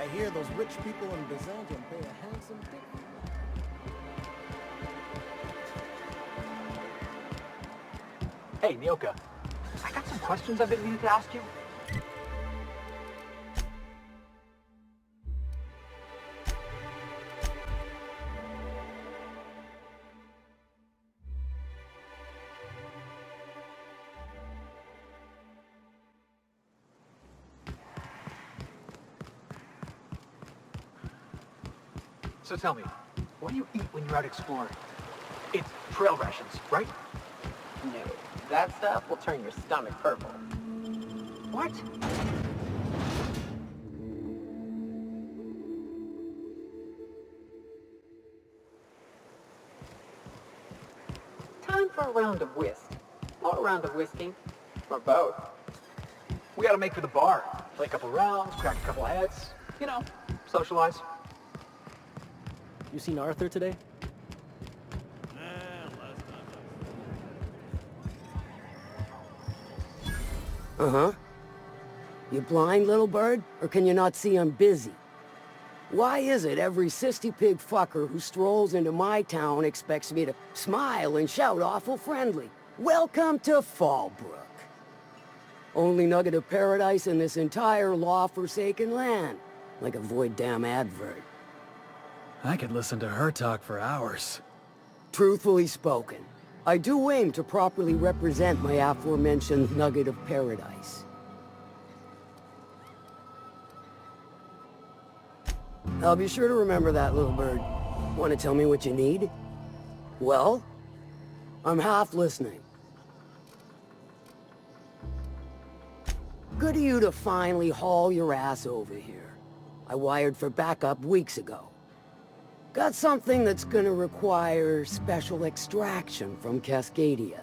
I hear those rich people in Byzantium pay a handsome fee. Hey, Nyoka. I got some questions I've been meaning to ask you. So tell me, what do you eat when you're out exploring? It's trail rations, right? No, that stuff will turn your stomach purple. What? Time for a round of whist. Or a round of whiskey. Or both. We gotta make for the bar. Play a couple rounds, crack a couple heads. You know, socialize. You seen Arthur today? Uh-huh. You blind, little bird? Or can you not see I'm busy? Why is it every sissy pig fucker who strolls into my town expects me to smile and shout awful friendly? Welcome to Fallbrook. Only nugget of paradise in this entire law-forsaken land. Like a void damn advert. I could listen to her talk for hours. Truthfully spoken, I do aim to properly represent my aforementioned nugget of paradise. I'll be sure to remember that, little bird. Want to tell me what you need? Well, I'm half listening. Good of you to finally haul your ass over here. I wired for backup weeks ago. Got something that's gonna require special extraction from Cascadia.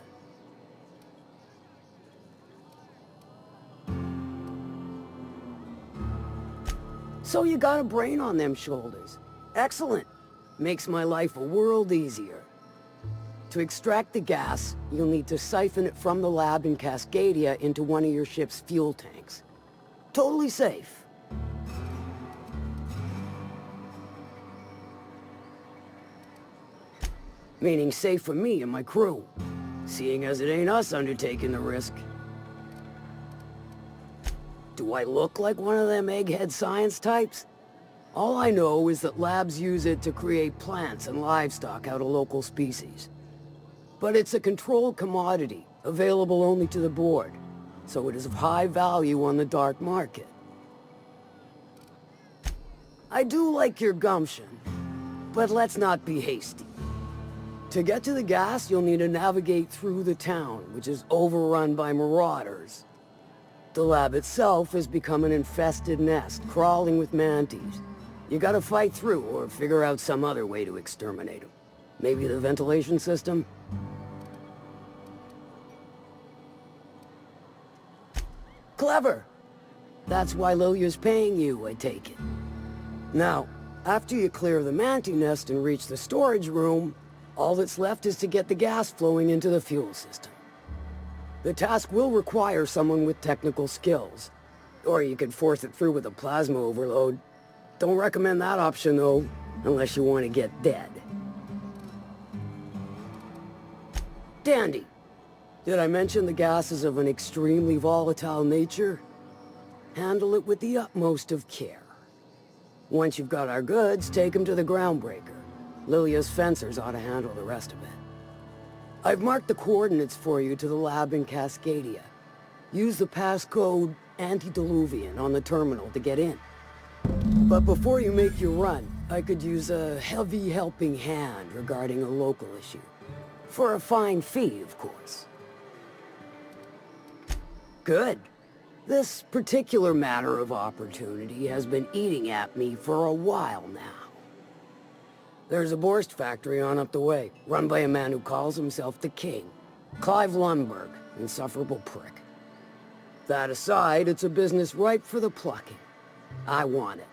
So you got a brain on them shoulders. Excellent. Makes my life a world easier. To extract the gas, you'll need to siphon it from the lab in Cascadia into one of your ship's fuel tanks. Totally safe. Meaning safe for me and my crew, seeing as it ain't us undertaking the risk. Do I look like one of them egghead science types? All I know is that labs use it to create plants and livestock out of local species. But it's a controlled commodity, available only to the board, so it is of high value on the dark market. I do like your gumption, but let's not be hasty. To get to the gas, you'll need to navigate through the town, which is overrun by marauders. The lab itself has become an infested nest, crawling with mantis. You gotta fight through, or figure out some other way to exterminate them. Maybe the ventilation system? Clever! That's why Lilia's paying you, I take it. Now, after you clear the mantis nest and reach the storage room, all that's left is to get the gas flowing into the fuel system. The task will require someone with technical skills. Or you could force it through with a plasma overload. Don't recommend that option, though, unless you want to get dead. Dandy. Did I mention the gas is of an extremely volatile nature? Handle it with the utmost of care. Once you've got our goods, take them to the groundbreaker. Lilia's fencers ought to handle the rest of it. I've marked the coordinates for you to the lab in Cascadia. Use the passcode Antediluvian on the terminal to get in. But before you make your run, I could use a heavy helping hand regarding a local issue. For a fine fee, of course. Good. This particular matter of opportunity has been eating at me for a while now. There's a Borst factory on up the way, run by a man who calls himself the King. Clive Lundberg, insufferable prick. That aside, it's a business ripe for the plucking. I want it.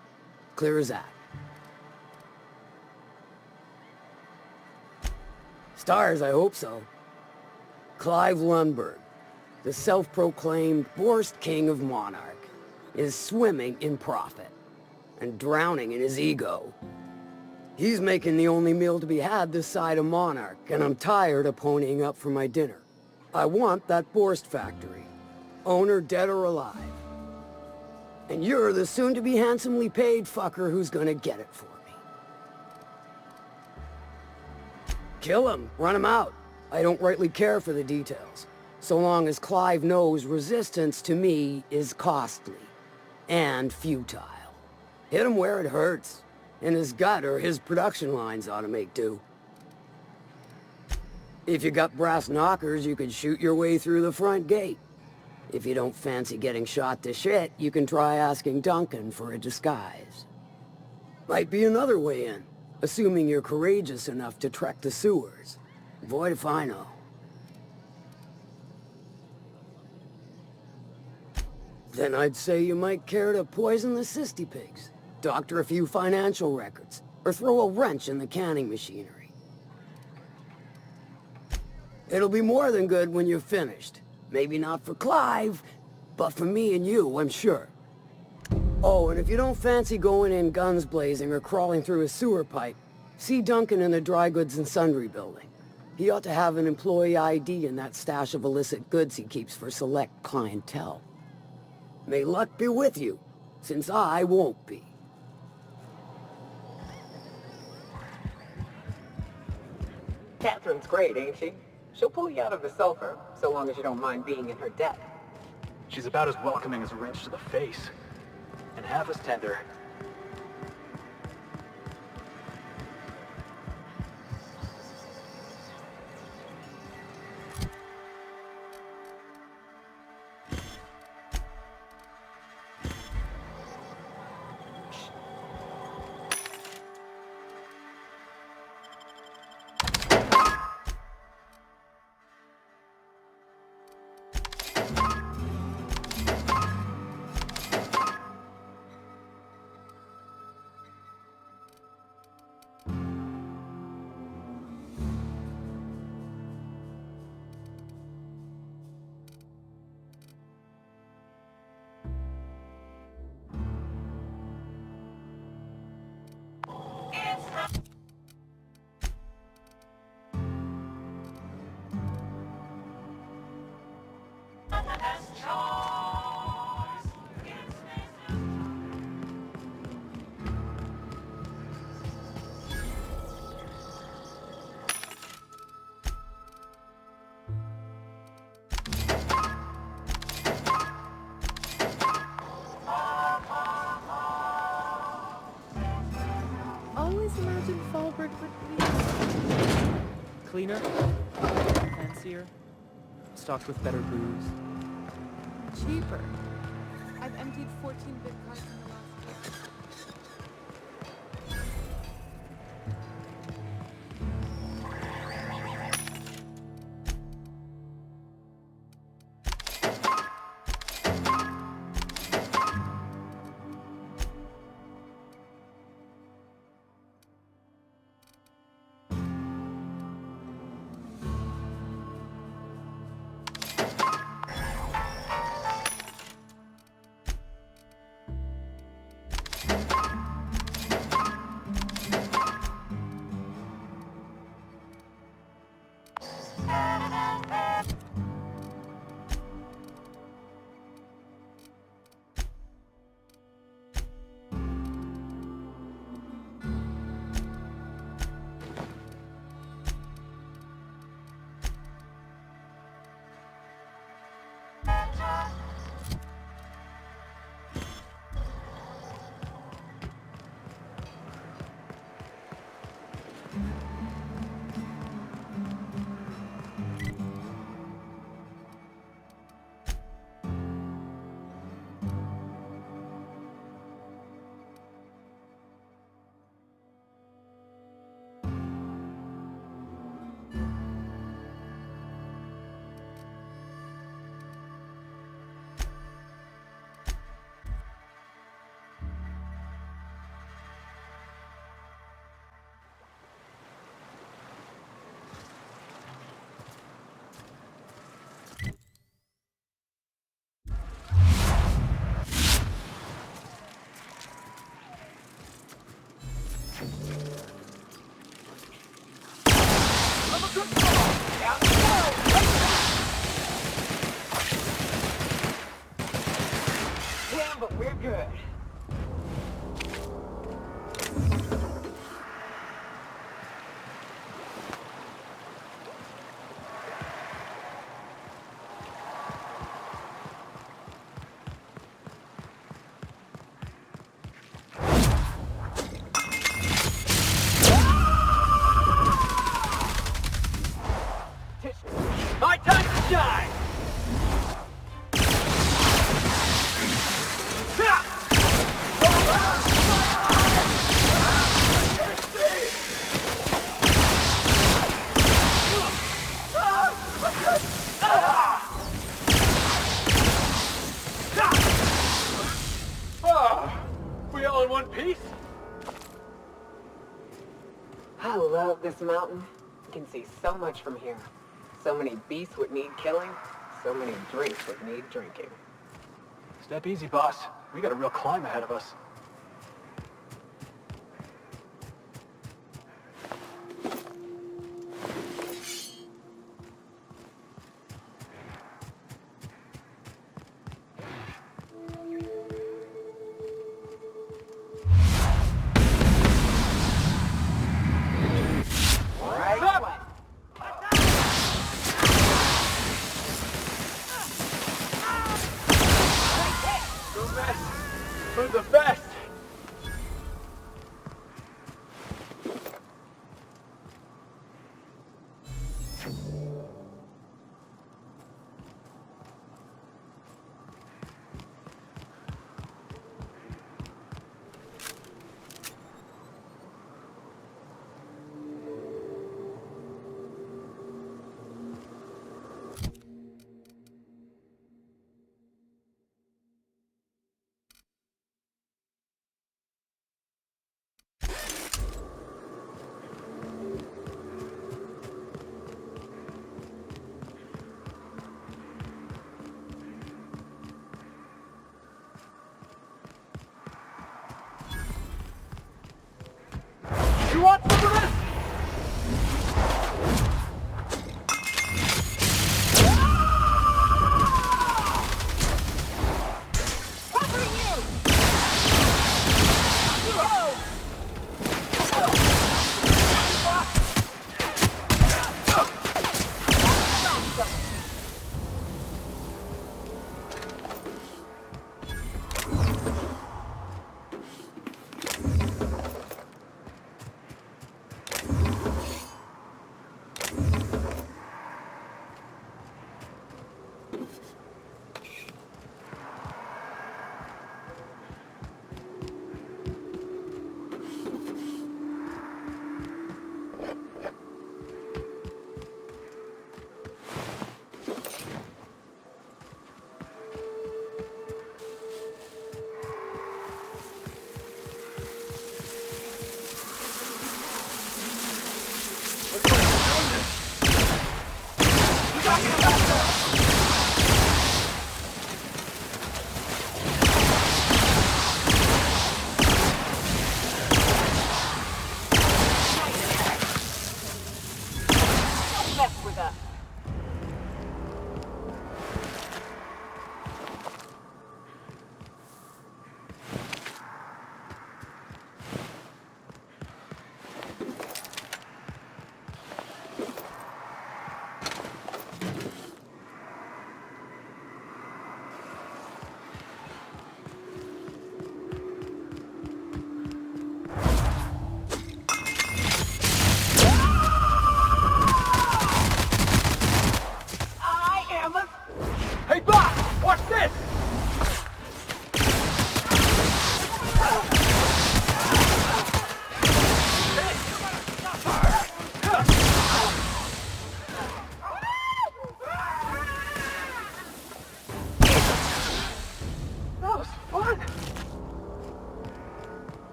Clear as that. Stars, I hope so. Clive Lundberg, the self-proclaimed Borst King of Monarch, is swimming in profit. and drowning in his ego. He's making the only meal to be had this side of Monarch, and I'm tired of ponying up for my dinner. I want that Borst factory. Owner dead or alive. And you're the soon-to-be handsomely paid fucker who's gonna get it for me. Kill him, run him out. I don't rightly care for the details, so long as Clive knows resistance to me is costly and futile. Hit him where it hurts. In his gut or his production lines ought to make do. If you got brass knockers, you could shoot your way through the front gate. If you don't fancy getting shot to shit, you can try asking Duncan for a disguise. Might be another way in, assuming you're courageous enough to trek the sewers. Void if I know. Then I'd say you might care to poison the cysty pigs, doctor a few financial records, or throw a wrench in the canning machinery. It'll be more than good when you're finished. Maybe not for Clive, but for me and you, I'm sure. Oh, and if you don't fancy going in guns blazing or crawling through a sewer pipe, see Duncan in the dry goods and sundry building. He ought to have an employee ID in that stash of illicit goods he keeps for select clientele. May luck be with you, since I won't be. Catherine's great, ain't she? She'll pull you out of the sulfur, so long as you don't mind being in her debt. She's about as welcoming as a wrench to the face. And half as tender. Always imagined Fallbrook would be Cleaner, fancier, stocked with better booze. cheaper. I've emptied 14-bit cards in the last year. but we're good. My time to shine! We all in one piece? I love this mountain. You can see so much from here. So many beasts would need killing. So many drinks would need drinking. Step easy, boss. We got a real climb ahead of us. Right Stop! away. The best! We're the best!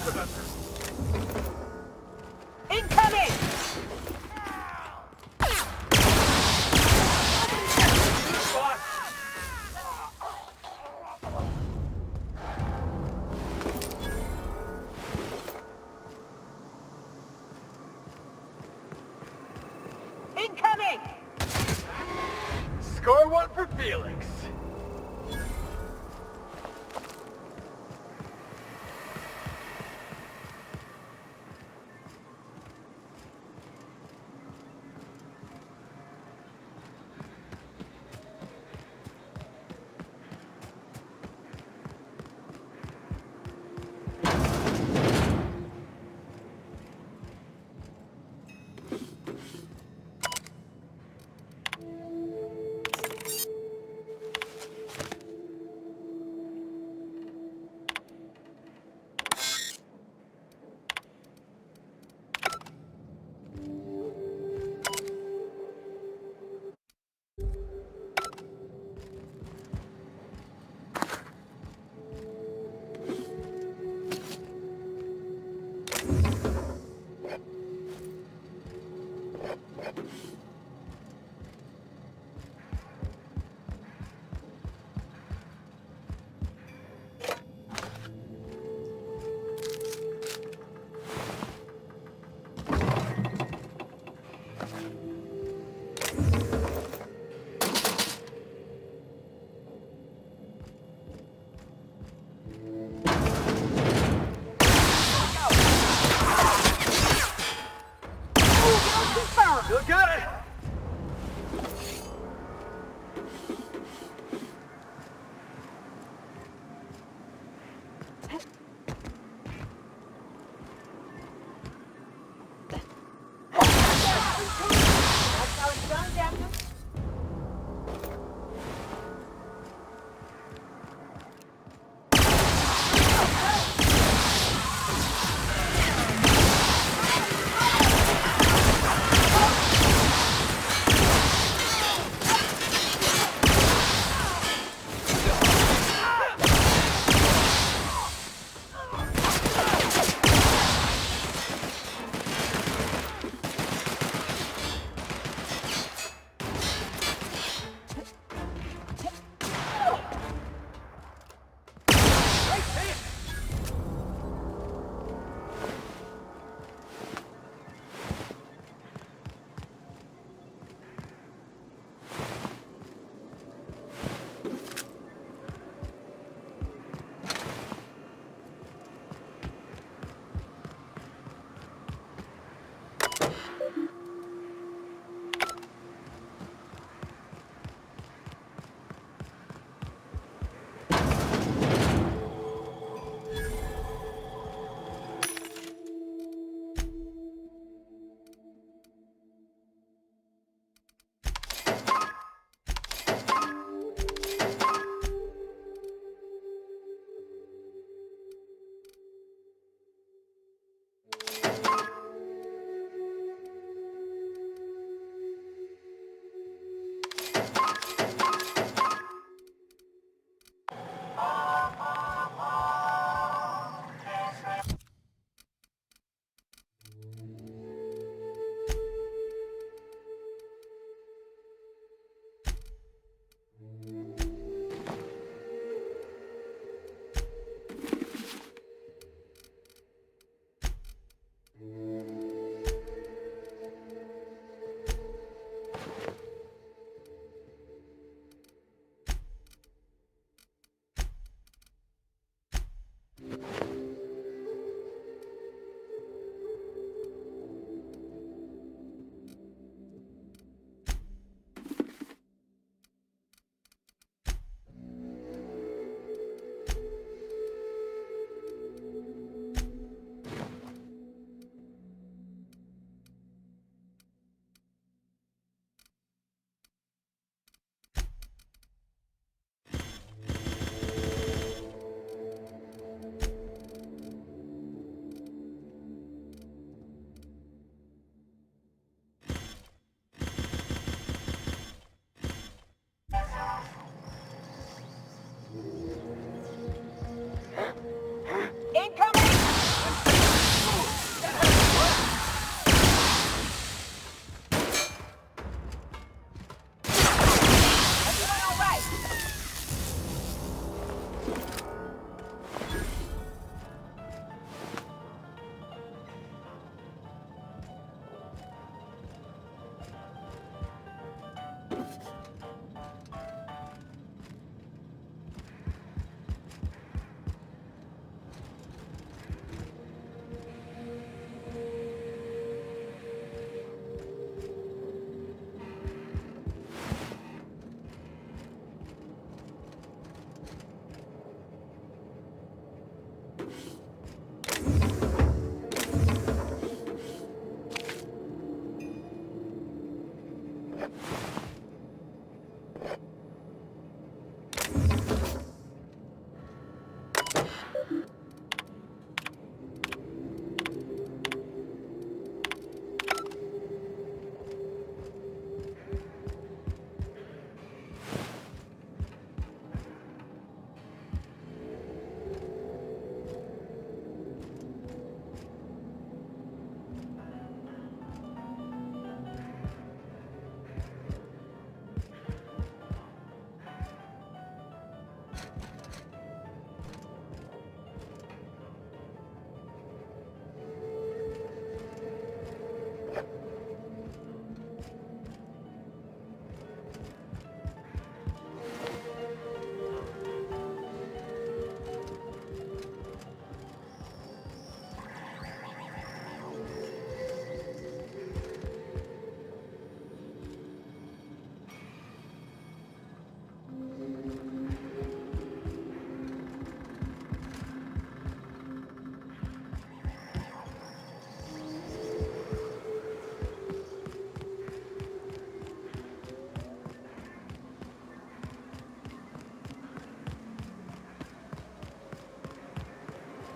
of us. Incoming! Boss. Incoming! Score one for Felix.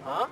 Huh?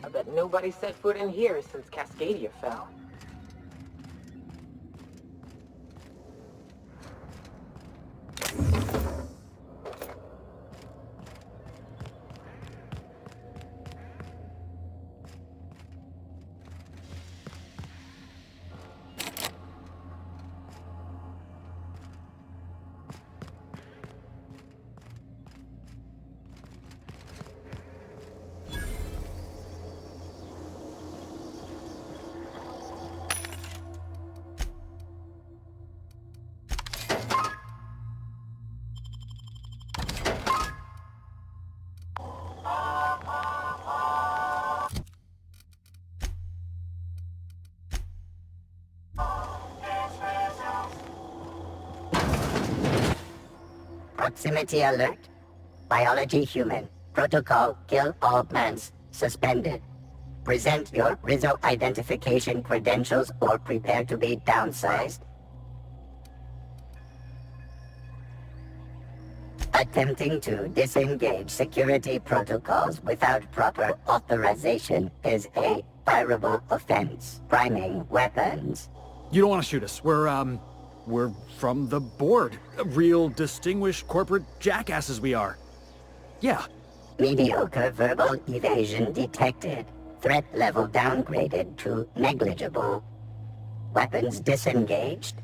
I bet nobody set foot in here since Cascadia fell. Proximity alert. Biology human. Protocol kill all plants. Suspended. Present your Rizzo identification credentials or prepare to be downsized. Attempting to disengage security protocols without proper authorization is a fireable offense. Priming weapons. You don't want to shoot us. We're from the board. Real distinguished corporate jackasses we are. Yeah. Mediocre verbal evasion detected. Threat level downgraded to negligible. Weapons disengaged.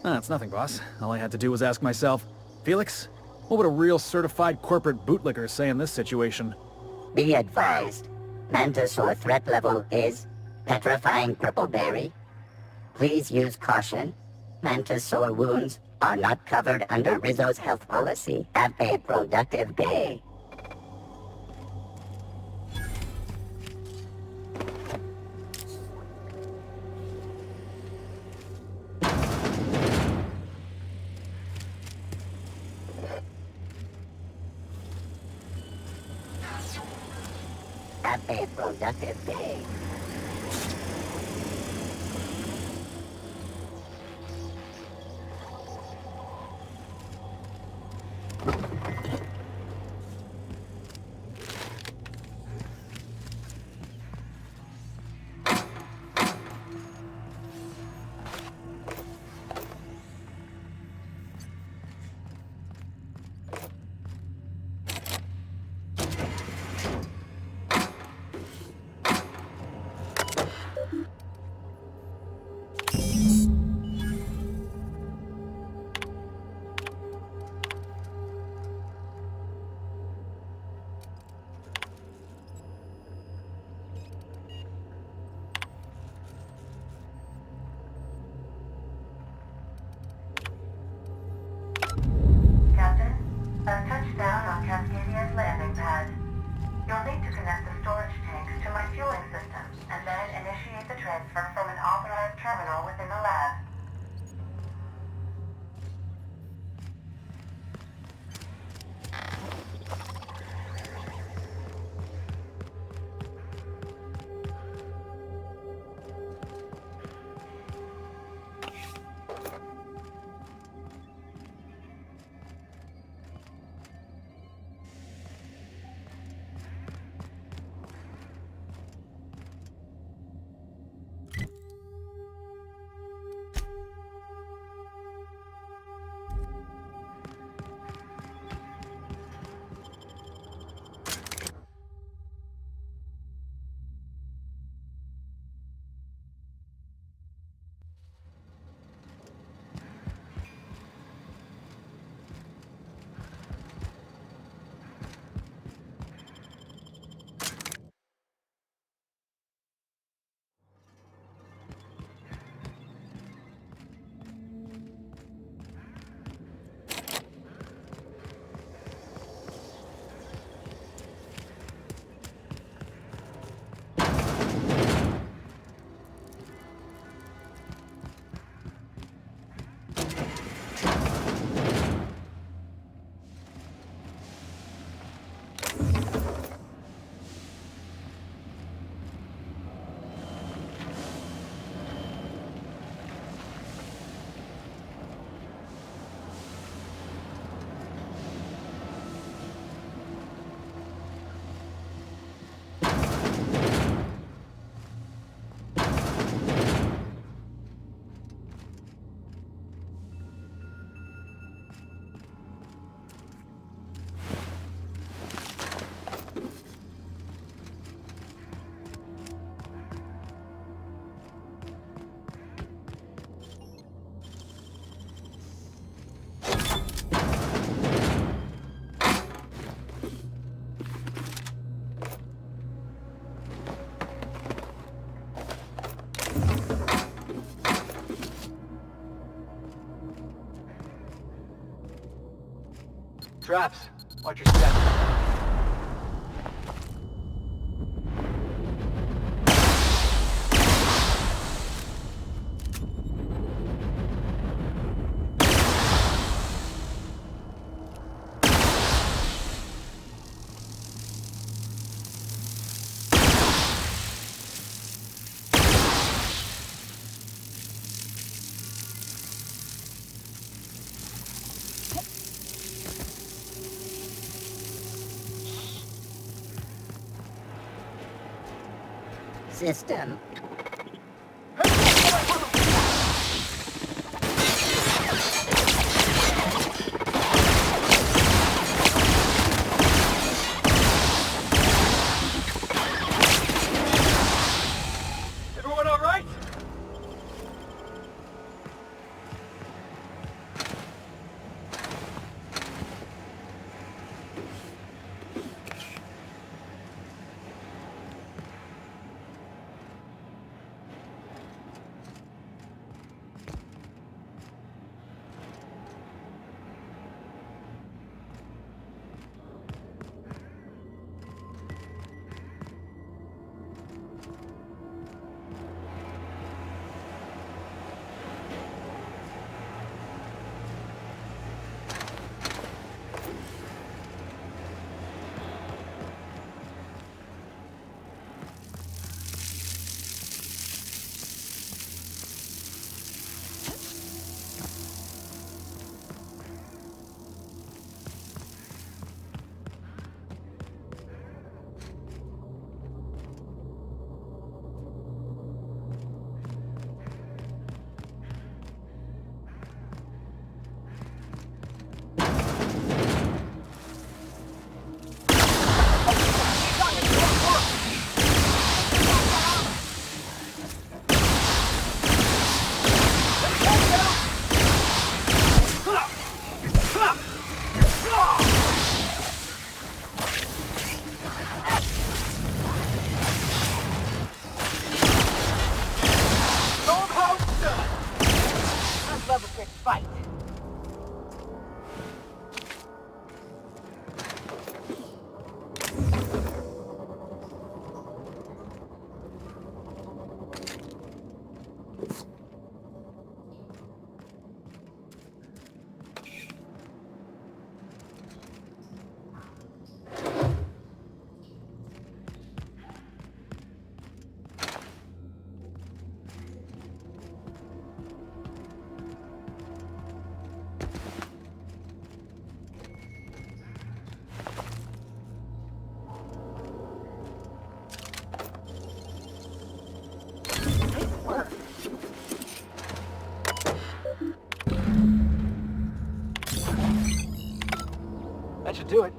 It's nothing, boss. All I had to do was ask myself, Felix, what would a real certified corporate bootlicker say in this situation? Be advised. Mantisaur threat level is petrifying purpleberry. Please use caution. Mantisaur wounds are not covered under Rizzo's health policy. Have a productive day. Have a productive day. traps. Watch your step. System. Everyone all right? Level 6 fight. That should do it.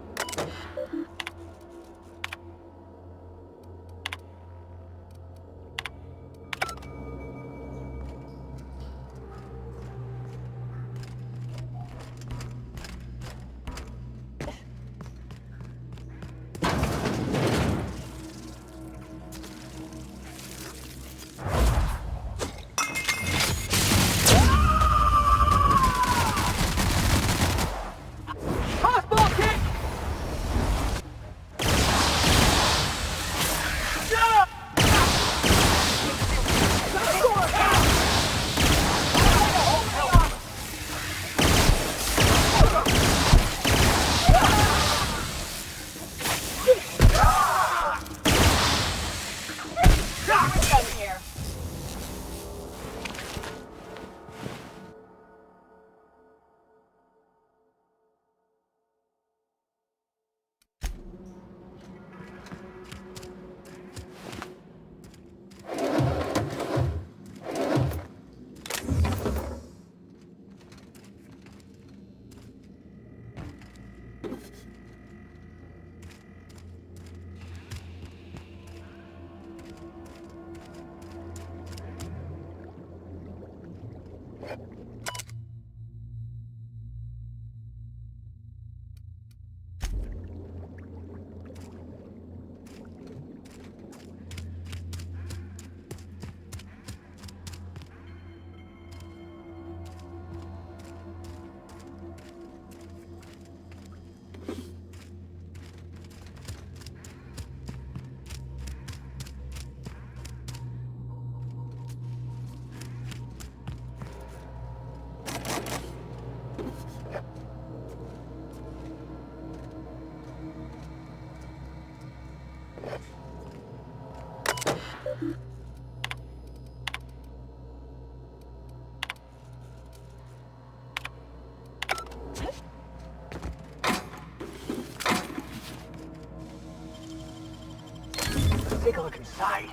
take a look inside.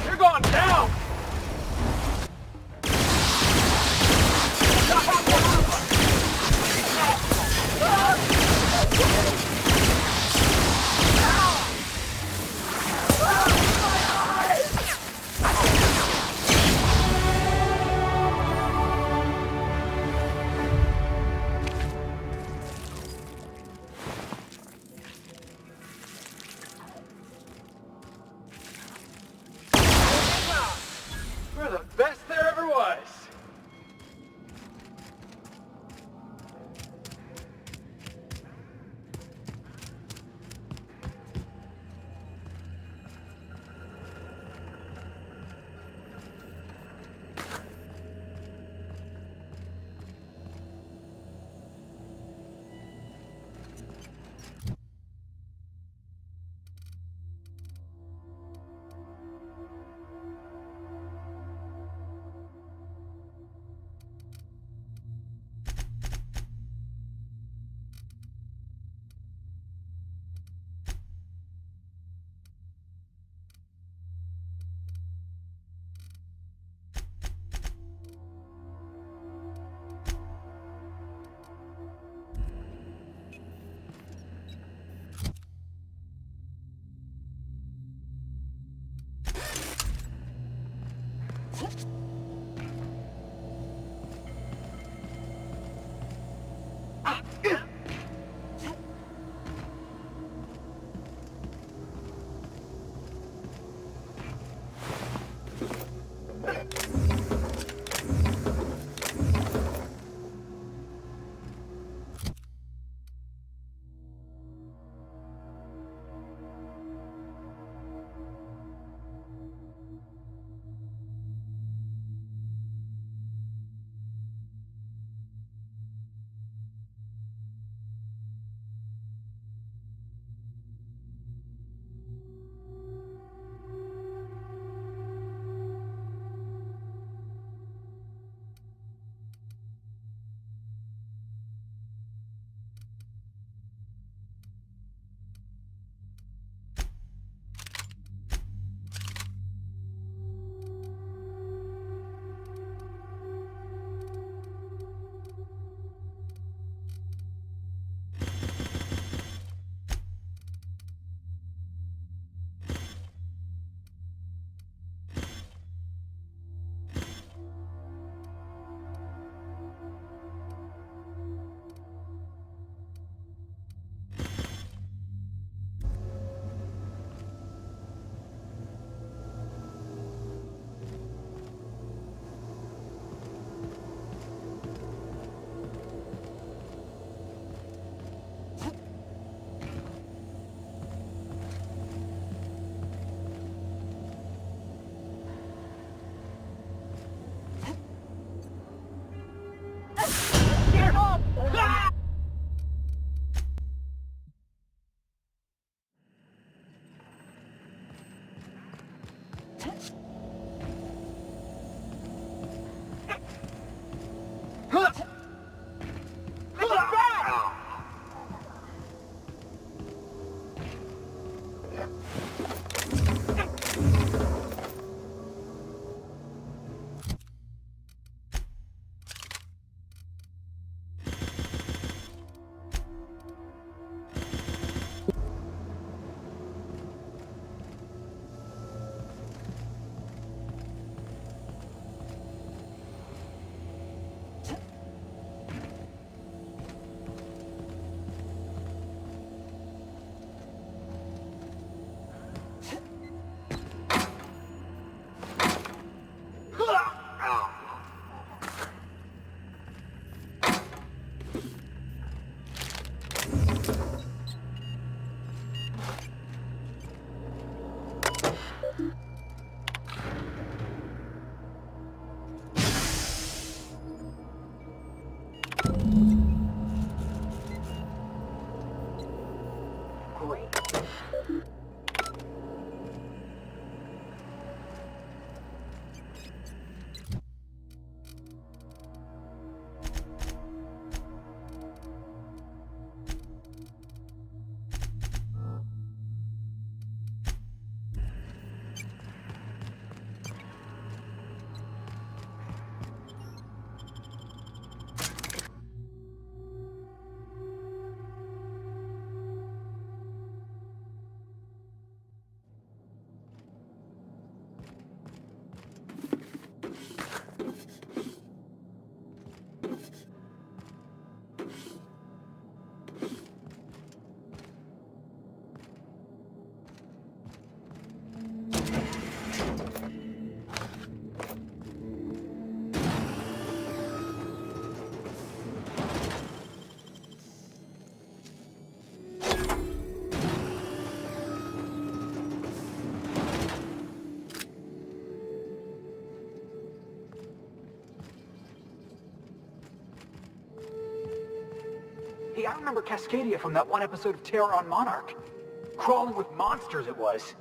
You're going down! We're the best there ever was. Hey, I remember Cascadia from that one episode of Terror on Monarch. Crawling with monsters it was.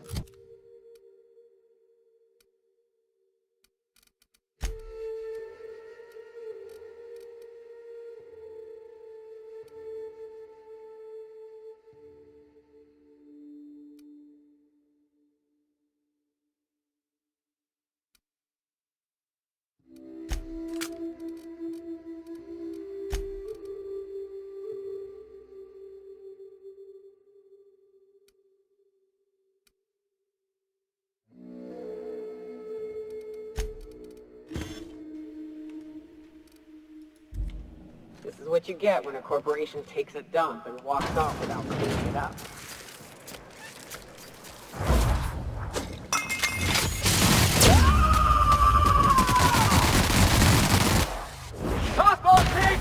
This is what you get when a corporation takes a dump and walks off without cleaning it up. Tossball, pig!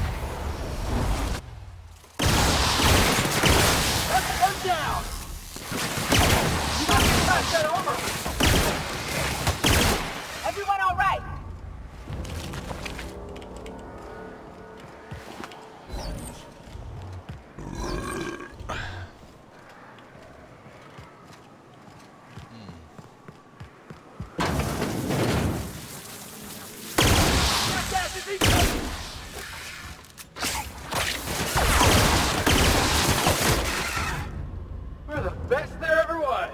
That's one down! You gotta pass that over! Everyone all right? We're the best there ever was!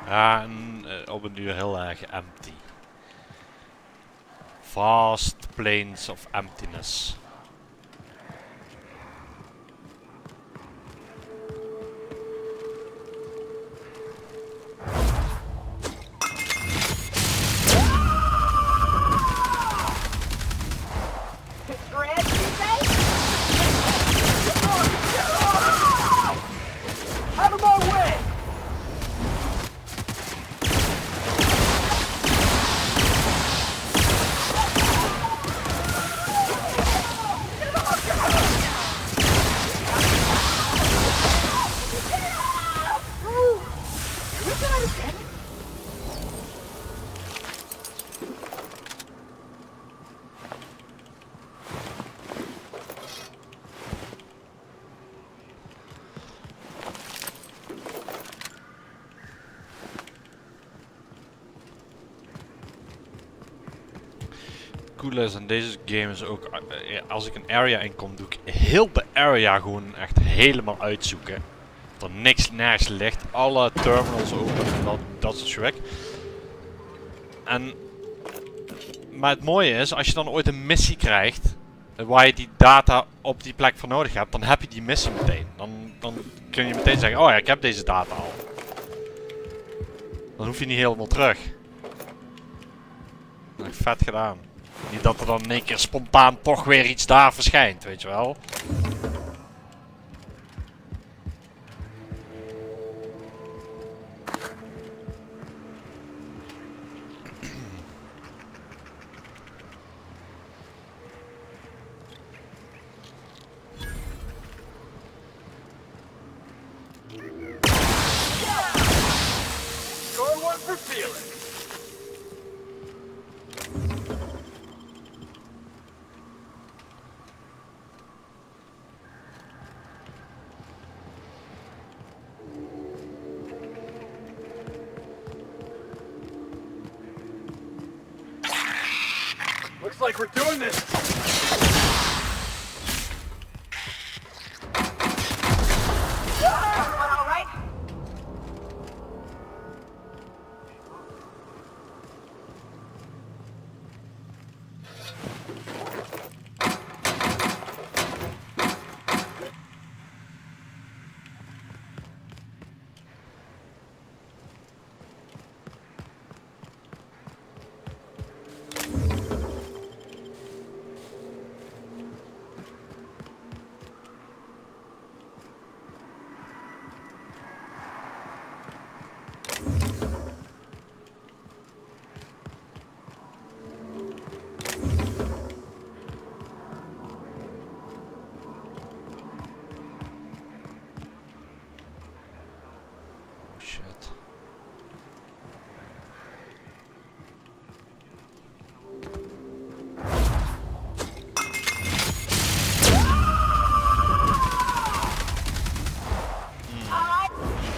Ja, en op een duur heel erg empty. Vast plains of emptiness. Out of my way! Cool is in deze game is ook, als ik een area inkom, doe ik heel de area gewoon echt helemaal uitzoeken. Dat er niks nergens ligt, alle terminals open en dat soort werk. Maar het mooie is, als je dan ooit een missie krijgt, waar je die data op die plek voor nodig hebt, dan heb je die missie meteen. Dan kun je meteen zeggen, oh ja, ik heb deze data al. Dan hoef je niet helemaal terug. Echt vet gedaan. Niet dat er dan in één keer spontaan toch weer iets daar verschijnt, weet je wel. Score one for Felix! Looks like we're doing this. Everyone all right? Oh shit.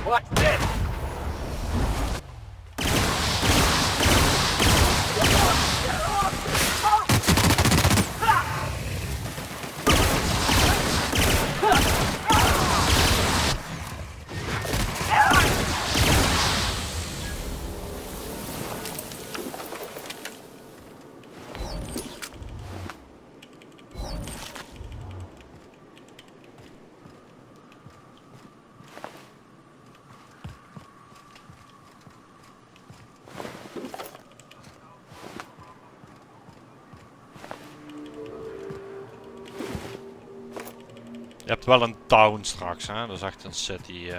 What's this? Je hebt wel een town straks, hè? Dat is echt een city.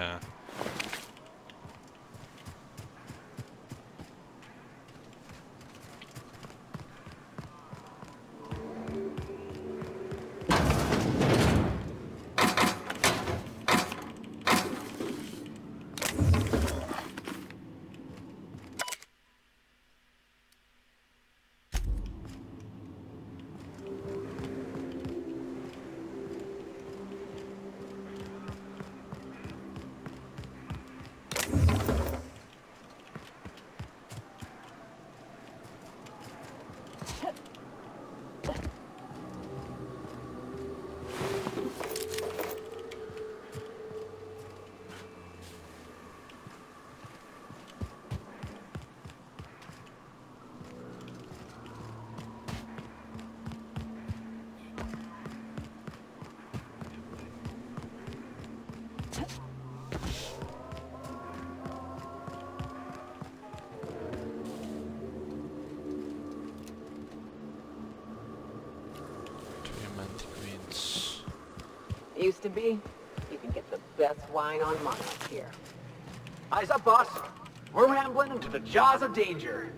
Used to be, you can get the best wine on Monarch here. Eyes up, boss. We're rambling into the jaws of danger.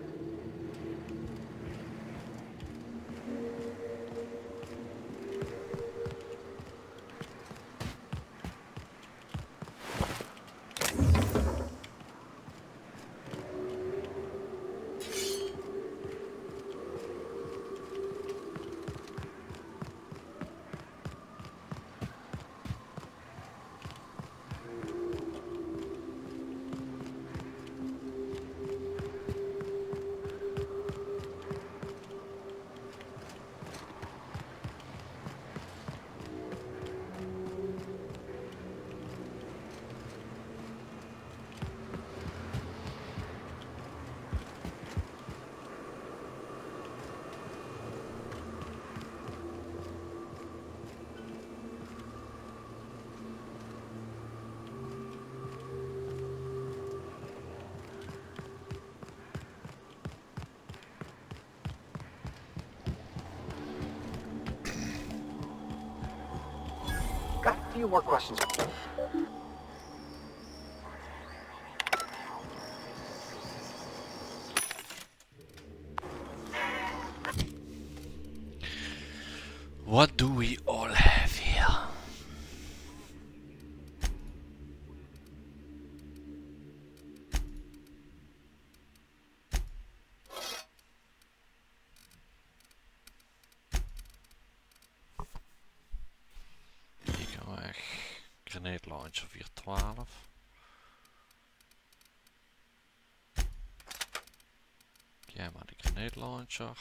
Got a few more questions. What do we all have here? Die gaan weg. Grenade launcher 412. Jij maar de grenade launcher.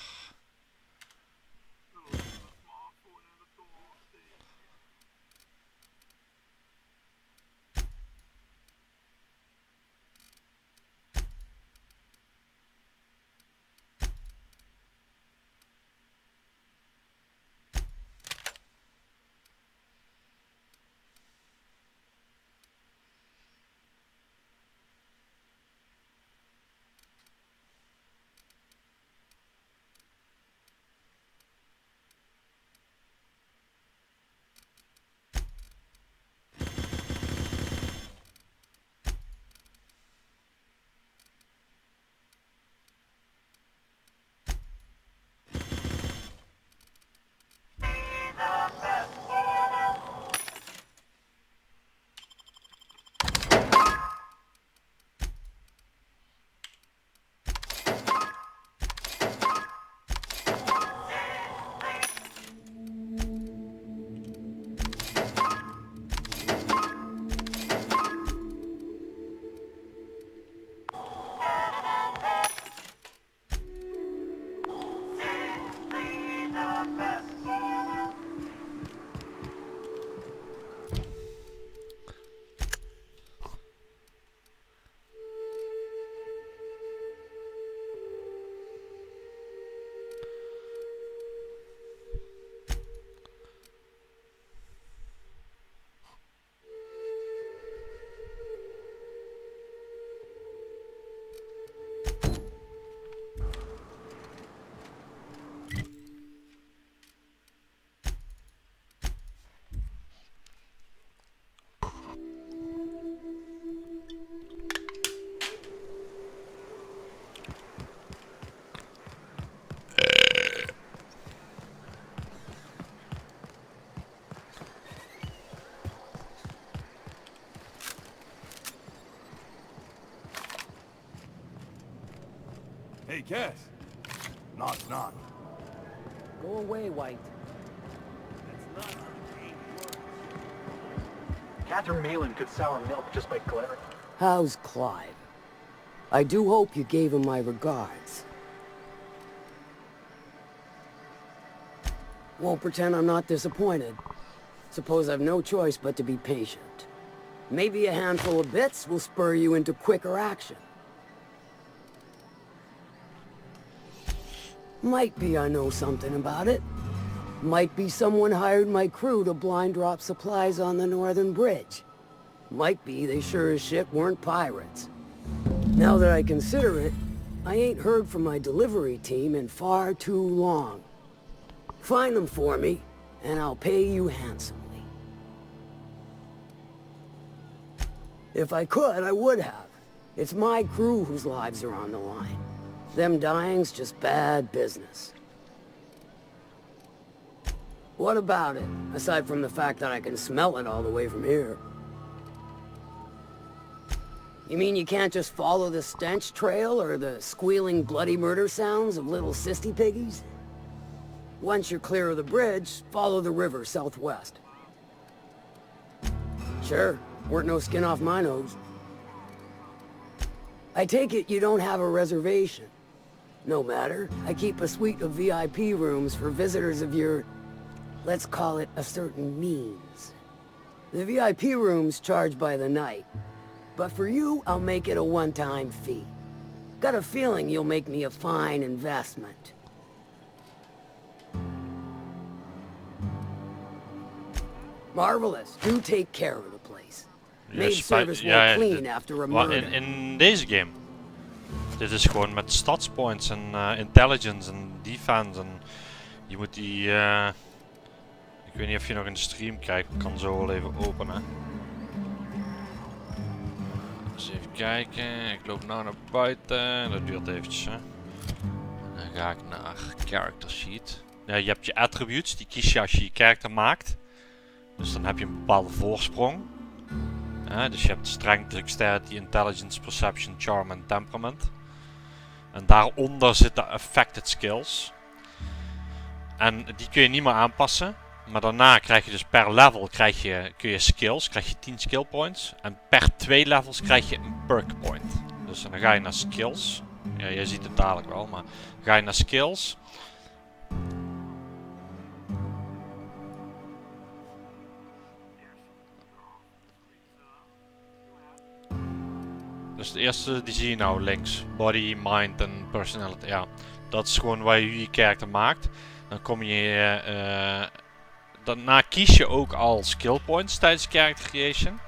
Hey, Cass. Knock, knock. Go away, White. Catherine Malin could sour milk just by glaring. How's Clive? I do hope you gave him my regards. Won't pretend I'm not disappointed. Suppose I've no choice but to be patient. Maybe a handful of bits will spur you into quicker action. Might be I know something about it. Might be someone hired my crew to blind drop supplies on the northern bridge. Might be they sure as shit weren't pirates. Now that I consider it, I ain't heard from my delivery team in far too long. Find them for me, and I'll pay you handsomely. If I could, I would have. It's my crew whose lives are on the line. Them dying's just bad business. What about it, aside from the fact that I can smell it all the way from here? You mean you can't just follow the stench trail or the squealing bloody murder sounds of little sissy piggies? Once you're clear of the bridge, follow the river southwest. Sure, weren't no skin off my nose. I take it you don't have a reservation. No matter, I keep a suite of VIP rooms for visitors of your, let's call it a certain means. The VIP rooms charge by the night. But for you, I'll make it a one-time fee. Got a feeling you'll make me a fine investment. Marvelous. Do take care of the place. Maid service will clean after a murder. In deze game. Dit is gewoon met stadspoints en intelligence en defense en je moet die... ik weet niet of je nog in de stream kijkt, ik kan zo wel even openen. Dus even kijken, ik loop nou naar buiten, dat duurt eventjes hè. Dan ga ik naar character sheet. Ja, je hebt je attributes, die kies je als je je character maakt. Dus dan heb je een bepaalde voorsprong. Dus je hebt strength, dexterity, intelligence, perception, charm en temperament. En daaronder zitten affected skills. En die kun je niet meer aanpassen. Maar daarna krijg je dus per level kun je skills, krijg je 10 skill points. En per 2 levels krijg je een perk point. Dus dan ga je naar skills. Ja, jij ziet het dadelijk wel, maar ga je naar skills. Dus de eerste die zie je nou links. Body, mind en personality. Ja, dat is gewoon waar je je character maakt. Dan kom je... daarna kies je ook al skill points tijdens character creation.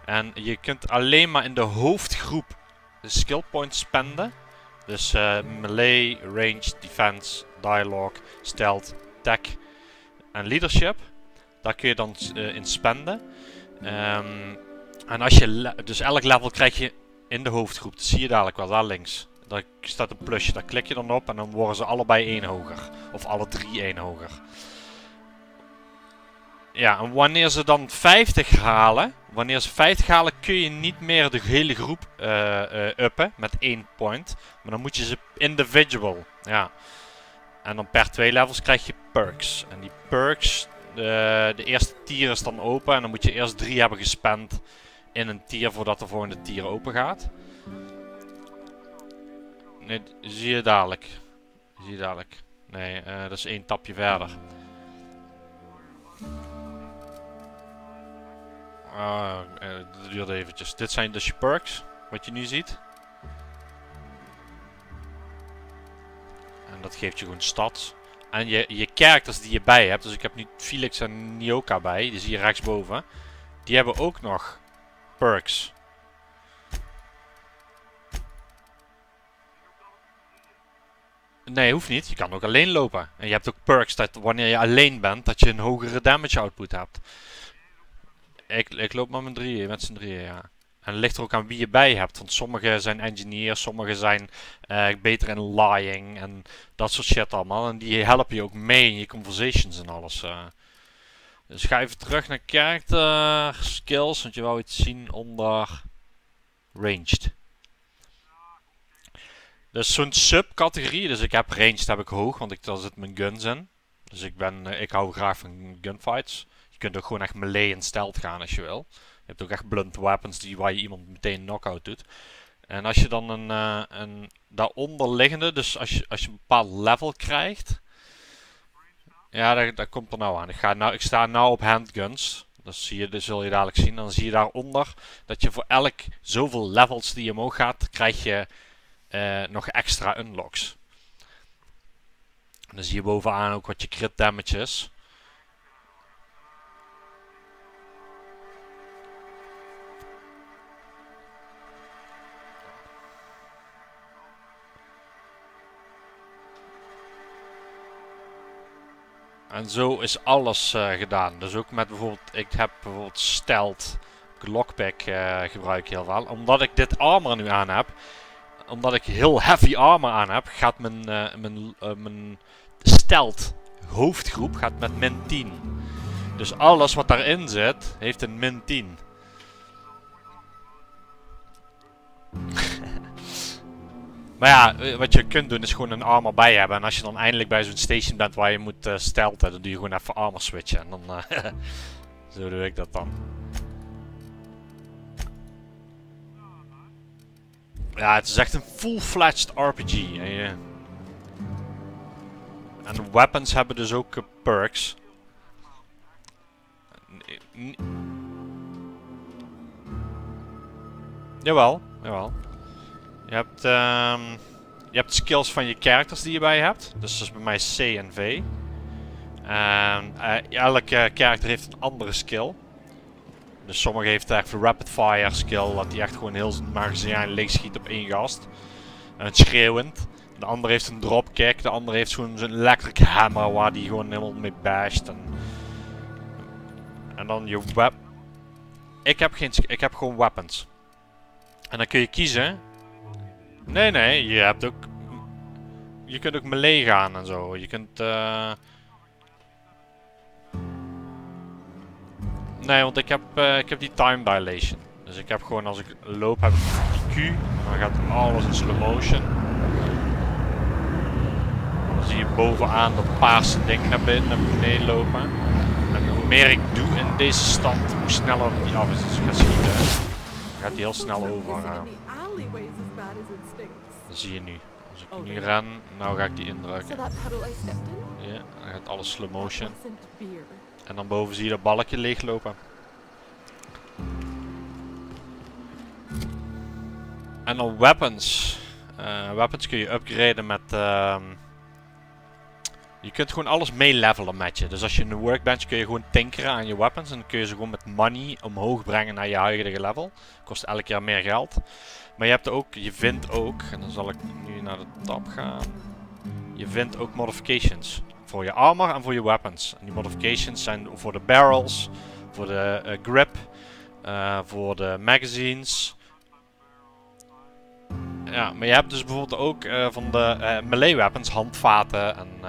En je kunt alleen maar in de hoofdgroep de skill points spenden. Dus melee, range, defense, dialogue, stealth, tech en leadership. Daar kun je dan in spenden. En als je dus elk level krijg je in de hoofdgroep. Dat zie je dadelijk wel, daar links. Daar staat een plusje, daar klik je dan op en dan worden ze allebei 1 hoger. Of alle 3 1 hoger. Ja, en wanneer ze dan 50 halen, kun je niet meer de hele groep uppen met 1 point. Maar dan moet je ze individual. Ja. En dan per 2 levels krijg je perks. En die perks, de eerste tier is dan open en dan moet je eerst 3 hebben gespend in een tier voordat de volgende tier open gaat. Nee, zie je dadelijk. Nee, dat is 1 tapje verder. Dat duurt eventjes. Dit zijn dus je perks, wat je nu ziet. En dat geeft je gewoon stats. En je characters die je bij hebt, dus ik heb nu Felix en Nyoka bij, die zie je rechtsboven. Die hebben ook nog perks. Nee, hoeft niet. Je kan ook alleen lopen. En je hebt ook perks dat wanneer je alleen bent, dat je een hogere damage output hebt. Ik loop met z'n drieën, ja. En het ligt er ook aan wie je bij hebt. Want sommigen zijn engineers, sommigen zijn beter in lying en dat soort shit allemaal. En die helpen je ook mee in je conversations en alles. Dus ga even terug naar character skills, want je wou iets zien onder ranged. Dus zo'n subcategorie, dus ik heb ranged heb ik hoog, want daar zit mijn guns in. Dus ik hou graag van gunfights. Je kunt ook gewoon echt melee en stealth gaan als je wil. Je hebt ook echt blunt weapons waar je iemand meteen knock-out doet. En als je dan een daaronder liggende, dus als je een bepaald level krijgt. Ja, daar komt er nou aan. Ik sta nou op handguns. Dat zul je dadelijk zien. Dan zie je daaronder dat je voor elk zoveel levels die je omhoog gaat, krijg je nog extra unlocks. En dan zie je bovenaan ook wat je crit damage is. En zo is alles gedaan. Dus ook met bijvoorbeeld, ik heb bijvoorbeeld stealth, lockpick gebruik ik heel veel. Omdat ik dit armor nu aan heb, omdat ik heel heavy armor aan heb, gaat mijn stealth hoofdgroep gaat met min 10. Dus alles wat daarin zit, heeft een min 10. Maar ja, wat je kunt doen is gewoon een armor bij hebben. En als je dan eindelijk bij zo'n station bent waar je moet stealthen, dan doe je gewoon even armor switchen. En dan zo doe ik dat dan. Ja, het is echt een full-fledged RPG. En de weapons hebben dus ook perks. Jawel. Je hebt skills van je characters die je bij je hebt. Dus dat is bij mij C en V. En elke character heeft een andere skill. Dus sommige heeft echt een rapid fire skill. Dat hij echt gewoon heel zijn magazijn leeg schiet op één gast. En schreeuwend. De andere heeft een dropkick. De andere heeft zo'n electric hammer waar die gewoon helemaal mee basht. En dan je web. Ik heb gewoon weapons. En dan kun je kiezen. Nee, je kunt ook melee gaan en zo. Je kunt nee, want ik heb die time dilation. Dus ik heb gewoon, als ik loop, heb ik die Q. Dan gaat alles in slow motion. Dan zie je bovenaan dat paarse ding naar beneden lopen. En hoe meer ik doe in deze stand, hoe sneller die af is. Dus ik ga schieten. Dan gaat die heel snel over. Dat zie je nu. Als ik nu ren, nou ga ik die indrukken. Ja, dan gaat alles slow motion. En dan boven zie je dat balkje leeglopen. En dan weapons. Weapons kun je upgraden met... je kunt gewoon alles mee levelen met je. Dus als je in een workbench kun je gewoon tinkeren aan je weapons. En dan kun je ze gewoon met money omhoog brengen naar je huidige level. Kost elk jaar meer geld. Maar je vindt ook, en dan zal ik nu naar de tab gaan. Je vindt ook modifications. Voor je armor en voor je weapons. En die modifications zijn voor de barrels, voor de grip, voor de magazines. Ja, maar je hebt dus bijvoorbeeld ook van de melee weapons, handvaten. En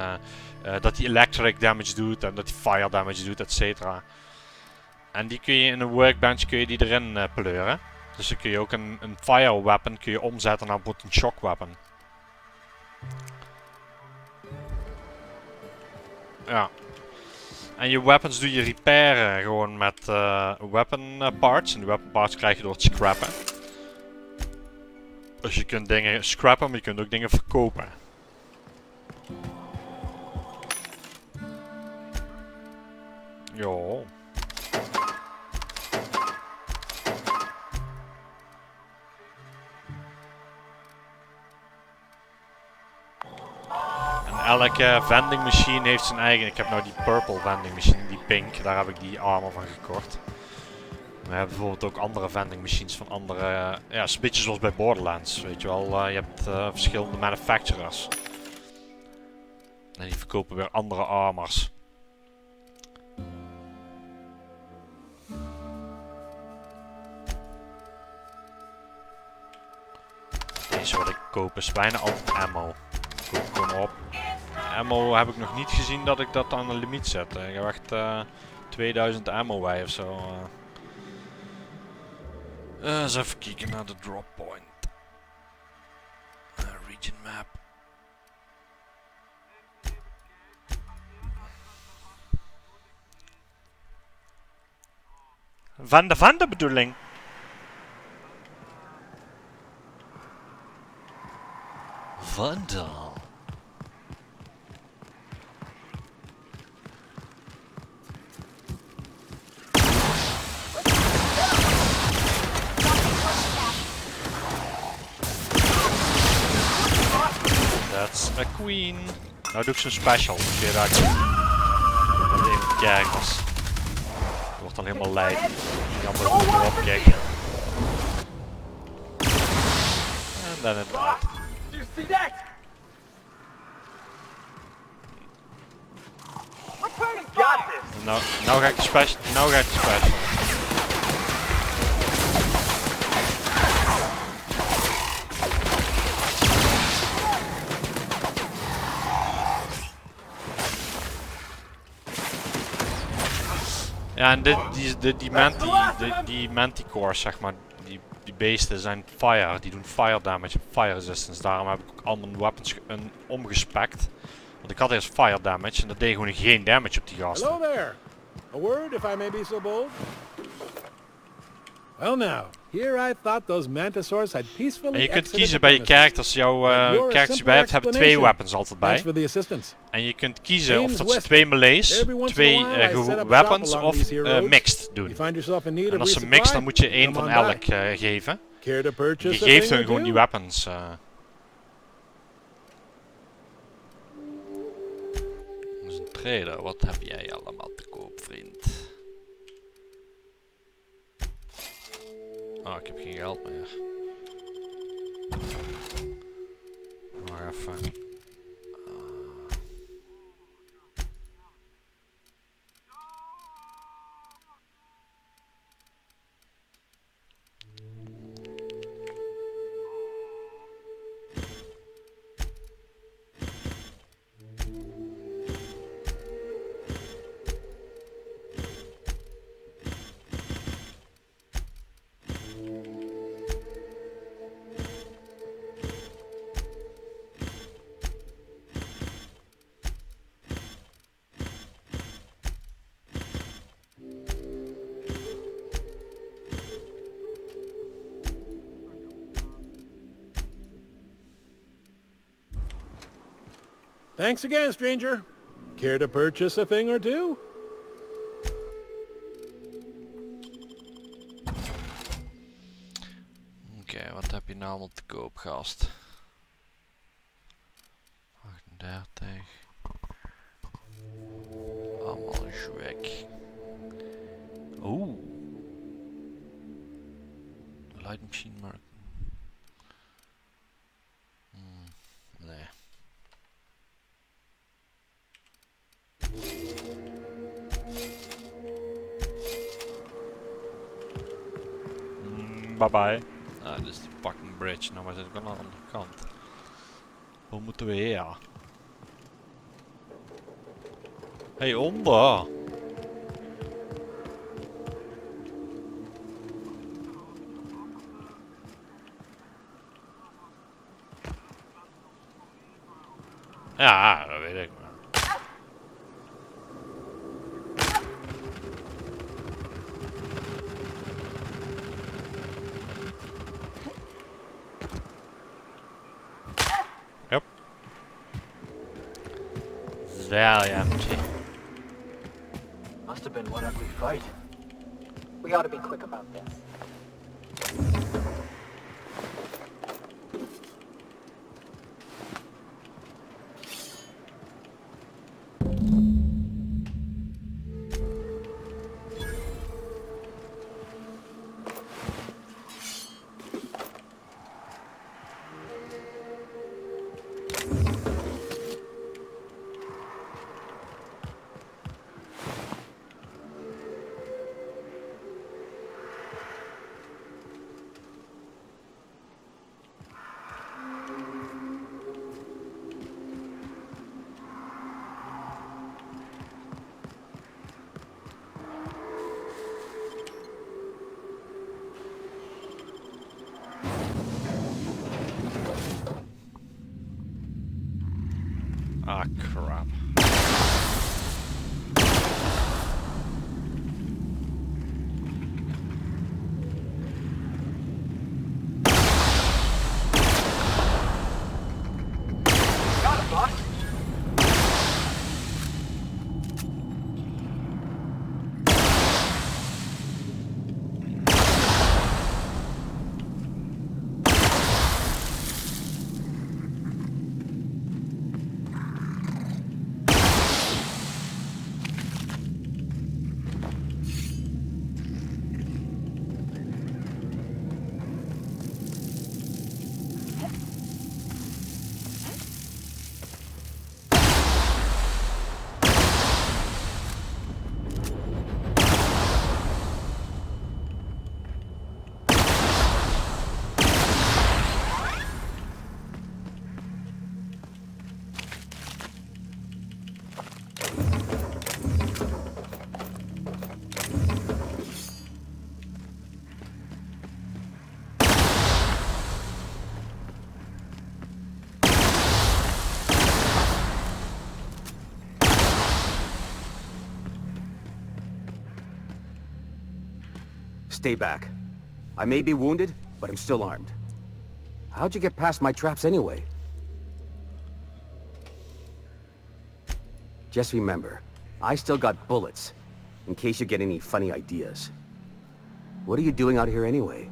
dat die electric damage doet en dat die fire damage doet, etc. En die kun je in een workbench erin pleuren. Dus dan kun je ook een fire weapon omzetten naar bijvoorbeeld een shock weapon. Ja. En je weapons doe je repairen gewoon met weapon parts. En die weapon parts krijg je door het scrappen. Dus je kunt dingen scrappen, maar je kunt ook dingen verkopen. Jo. Elke vending machine heeft zijn eigen. Ik heb nou die purple vending machine, die pink, daar heb ik die armor van gekocht. We hebben bijvoorbeeld ook andere vending machines van andere, ja, een beetje zoals bij Borderlands, weet je wel. Je hebt verschillende manufacturers. En die verkopen weer andere armors. Deze wat ik koop is bijna altijd ammo. Ik koop gewoon op. Ammo heb ik nog niet gezien dat ik dat aan de limiet zet. Ik heb echt 2000 ammo bij ofzo. Eens even kijken naar de drop point. Region Van de bedoeling. Vandal. That's a queen. Nou doe ik zo'n special. Kun je daar met even kijkers. Wordt dan helemaal lijp. Jammer goed erop kijken. En dan het uit. You see that? Got this. Nou ga ik de special. Nou ga ik de special. Ja, en die manticores, zeg maar, die beesten zijn fire, die doen fire damage, fire resistance. Daarom heb ik ook al mijn weapons omgespekt. Want ik had eerst fire damage en dat deed gewoon geen damage op die gasten. Hello there. A word, if I may be so bold. Well now, here I thought those mantisaurs had peacefully En je kunt exited kiezen the bij je premises. characters, jouw characters die bij hebt, hebben 2 weapons altijd Thanks bij. for the assistance. En je kunt kiezen of Name's dat ze West. 2 melees, Every once in 2 a while I set up weapons shop along of these here roads. mixed doen. You find yourself in need En of als ze resupply? mixed, dan moet je 1 Come van on elk by. geven. Care to Je purchase a geeft thing hun or gewoon two? die weapons. Dat is een trader. Wat heb jij allemaal te koop, vriend? Oh, ik heb geen geld meer. Maar even. Thanks again, stranger. Care to purchase a thing or two? Oké, wat heb je nou allemaal te koop, gast? 38. Allemaal zwek. Oeh. Light machine mark. Nee. Bye bye. Ah, dit is die fucking bridge. Nou, maar zit ik aan de andere kant. Hoe moeten we hier? Hey, onder! Ja, dat weet ik wel. Yep. Very empty. Must have been one ugly fight. We ought to be quick about this. Ah, crap. Stay back. I may be wounded, but I'm still armed. How'd you get past my traps anyway? Just remember, I still got bullets, in case you get any funny ideas. What are you doing out here anyway?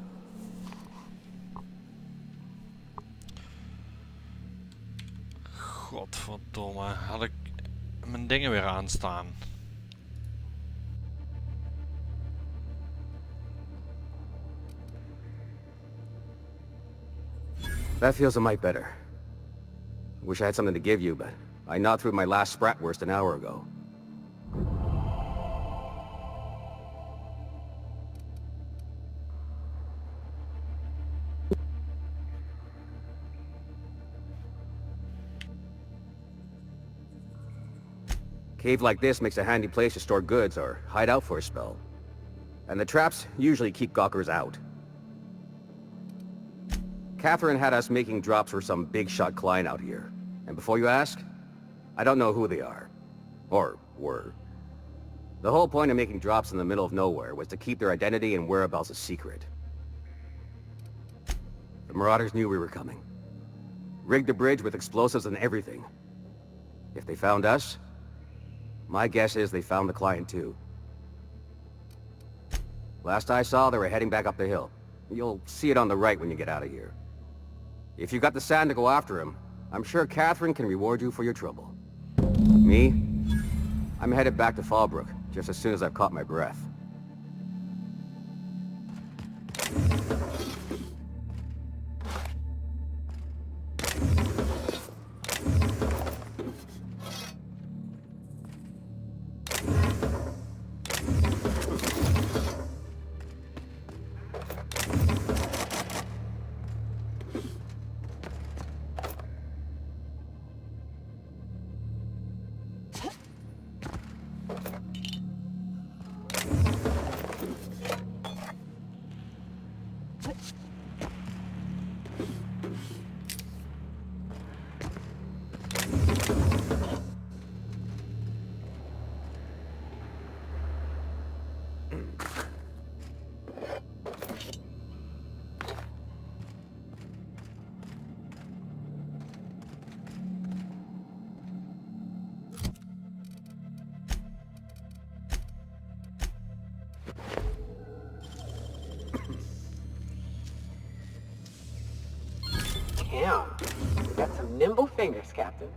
Godverdomme, had ik mijn dingen weer aanstaan. That feels a mite better. Wish I had something to give you, but I gnawed through my last Spratwurst an hour ago. Cave like this makes a handy place to store goods or hide out for a spell. And the traps usually keep gawkers out. Catherine had us making drops for some big-shot client out here. And before you ask, I don't know who they are. Or were. The whole point of making drops in the middle of nowhere was to keep their identity and whereabouts a secret. The Marauders knew we were coming. Rigged the bridge with explosives and everything. If they found us, my guess is they found the client too. Last I saw, they were heading back up the hill. You'll see it on the right when you get out of here. If you've got the sand to go after him, I'm sure Catherine can reward you for your trouble. Me? I'm headed back to Fallbrook, just as soon as I've caught my breath. Damn, you got some nimble fingers, Captain.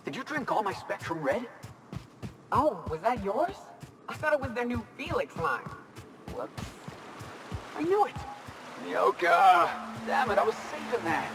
Did you drink all my Spectrum Red? Oh, was that yours? I thought it was their new Felix line. Whoops. I knew it. Yoka! Damn it, I was saving that.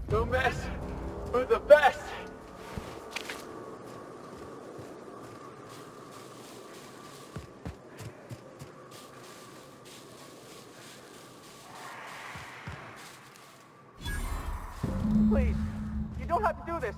Don't mess with the best. Please, you don't have to do this.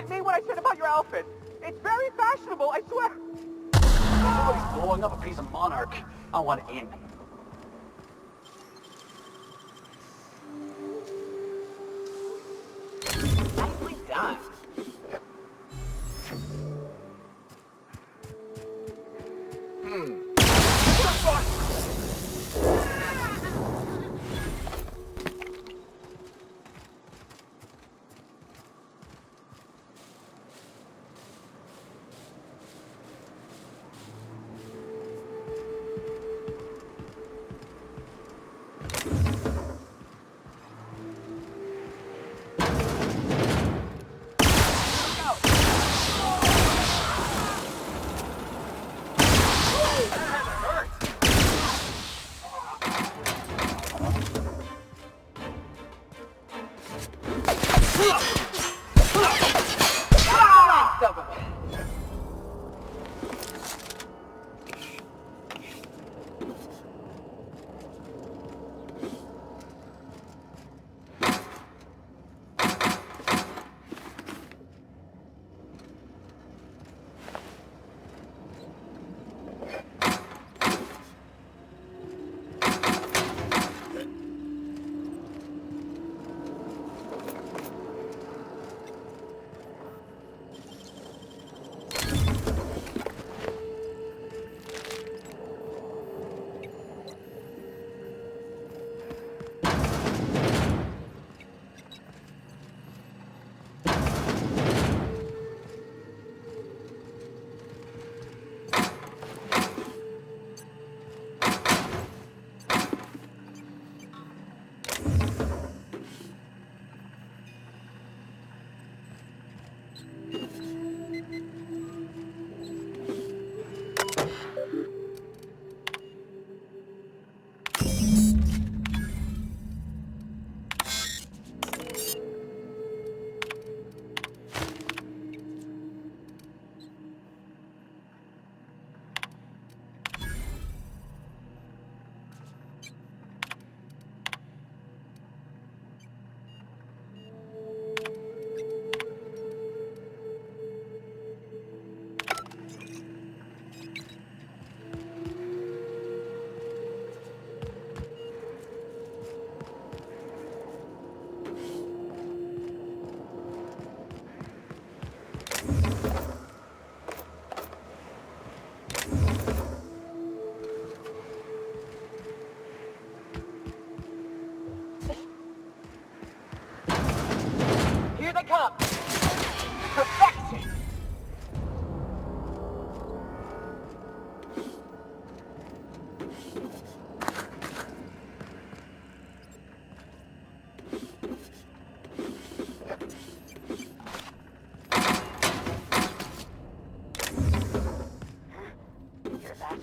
didn't mean what I said about your outfit. It's very fashionable, I swear. Somebody's blowing up a piece of Monarch. I want in. Nicely done. Here they come. Perfection. Hear that?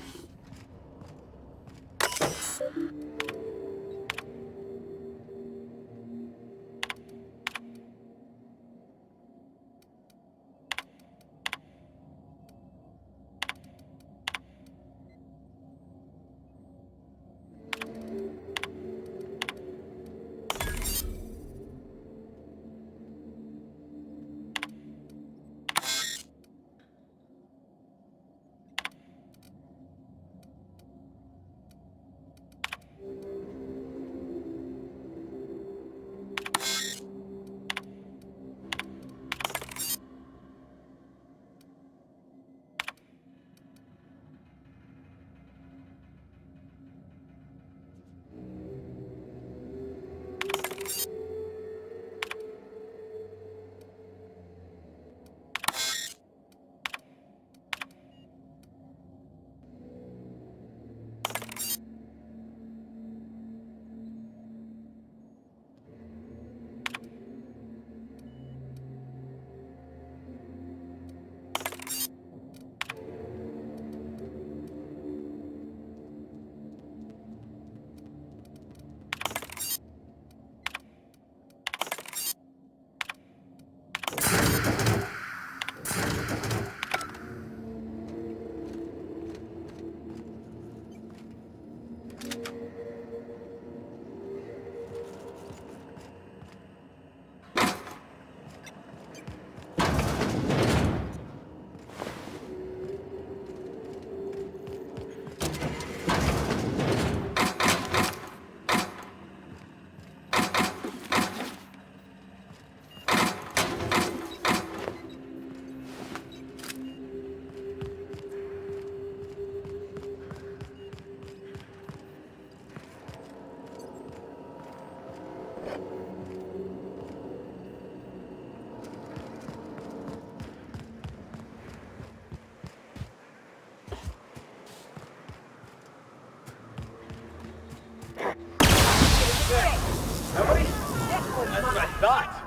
that?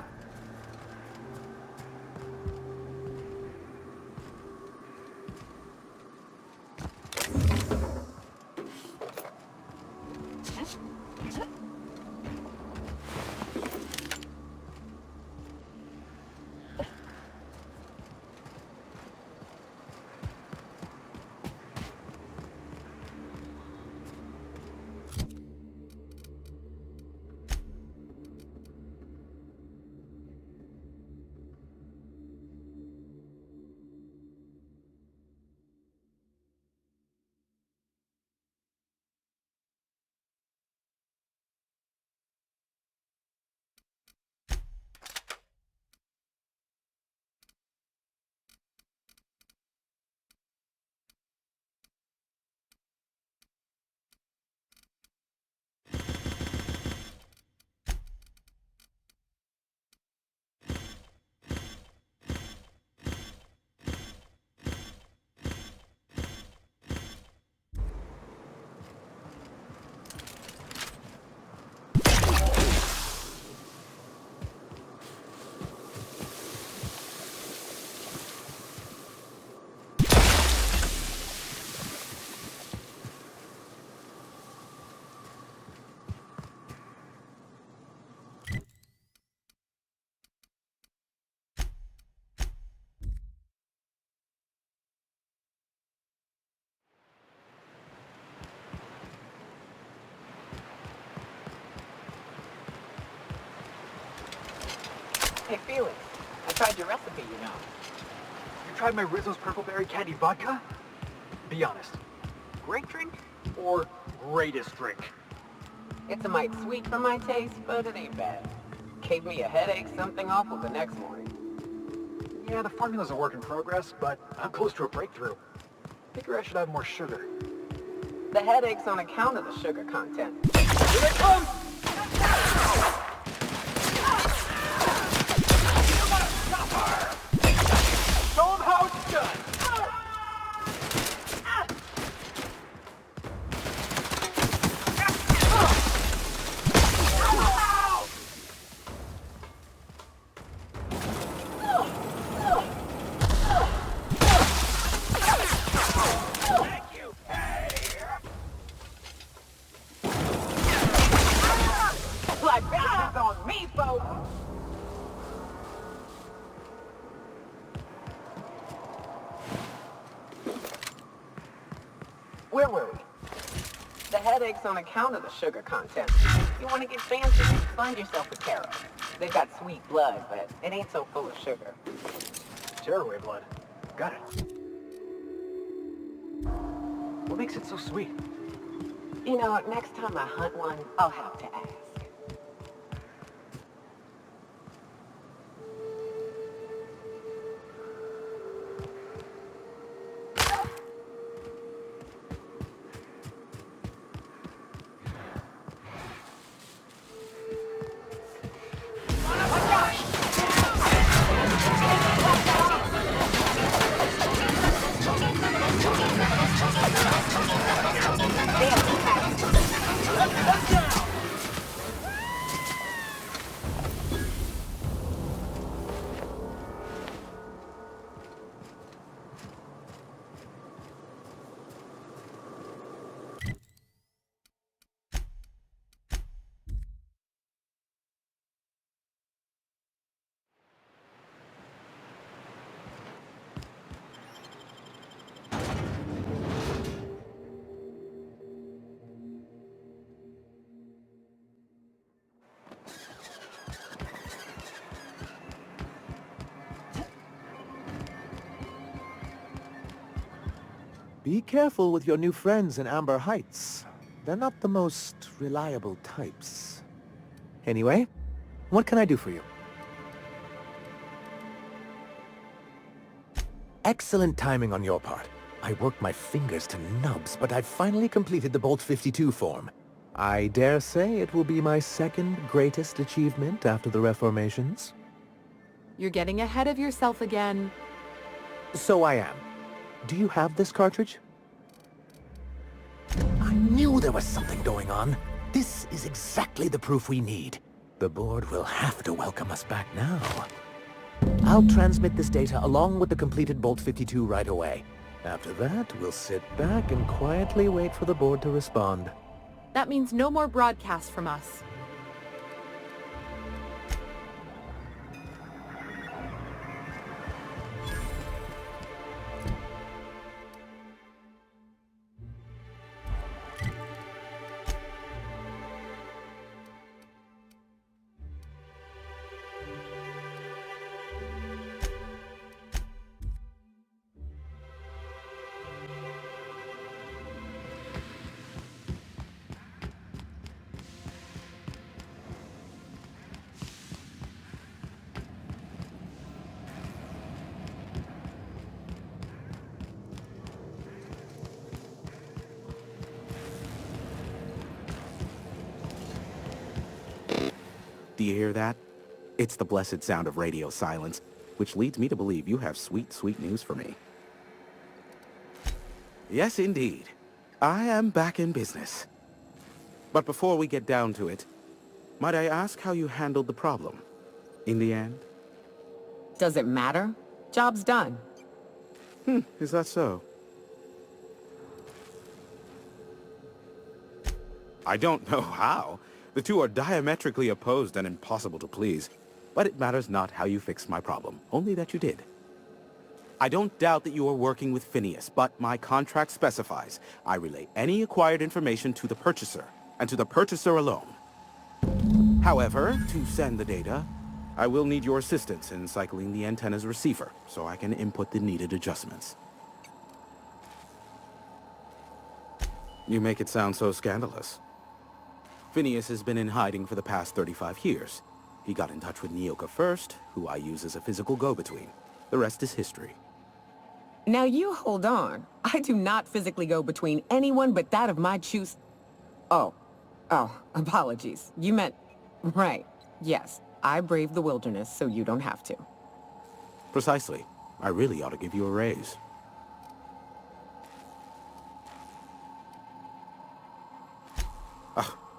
Hey, Felix, I tried your recipe, you know. You tried my Rizzo's Purple Berry Candy Vodka? Be honest. Great drink or greatest drink? It's a mite sweet for my taste, but it ain't bad. Gave me a headache, something awful the next morning. Yeah, the formula's a work in progress, but I'm close to a breakthrough. Figure I should have more sugar. The headache's on account of the sugar content. Here they come! Show 'em how it's done! Like that on me, folks! Where were we? The headache's on account of the sugar content. You want to get fancy? Find yourself a taro. They've got sweet blood, but it ain't so full of sugar. Tearaway blood. Got it. What makes it so sweet? You know, next time I hunt one, I'll have to ask. Be careful with your new friends in Amber Heights. They're not the most reliable types. Anyway, what can I do for you? Excellent timing on your part. I worked my fingers to nubs, but I've finally completed the Bolt 52 form. I dare say it will be my second greatest achievement after the Reformations. You're getting ahead of yourself again. So I am. Do you have this cartridge? I knew there was something going on. This is exactly the proof we need. The board will have to welcome us back now. I'll transmit this data along with the completed Bolt 52 right away. After that, we'll sit back and quietly wait for the board to respond. That means no more broadcasts from us. Do you hear that? It's the blessed sound of radio silence, which leads me to believe you have sweet, sweet news for me. Yes, indeed. I am back in business. But before we get down to it, might I ask how you handled the problem? In the end? Does it matter? Job's done. Is that so? I don't know how. The two are diametrically opposed and impossible to please. But it matters not how you fixed my problem, only that you did. I don't doubt that you are working with Phineas, but my contract specifies I relay any acquired information to the purchaser, and to the purchaser alone. However, to send the data, I will need your assistance in cycling the antenna's receiver, so I can input the needed adjustments. You make it sound so scandalous. Phineas has been in hiding for the past 35 years. He got in touch with Nyoka first, who I use as a physical go-between. The rest is history. Now you hold on. I do not physically go between anyone but that of my choose. Oh, apologies. You meant... Right. Yes, I braved the wilderness, so you don't have to. Precisely. I really ought to give you a raise.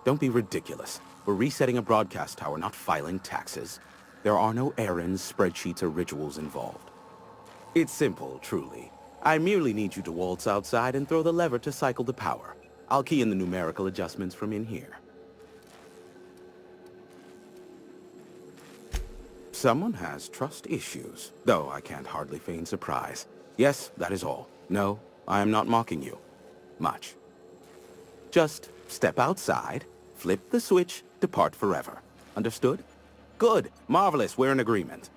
Don't be ridiculous. We're resetting a broadcast tower, not filing taxes. There are no errands, spreadsheets, or rituals involved. It's simple, truly. I merely need you to waltz outside and throw the lever to cycle the power. I'll key in the numerical adjustments from in here. Someone has trust issues, though I can't hardly feign surprise. Yes, that is all. No, I am not mocking you. Much. Just step outside, flip the switch, depart forever. Understood? Good. Marvelous. We're in agreement.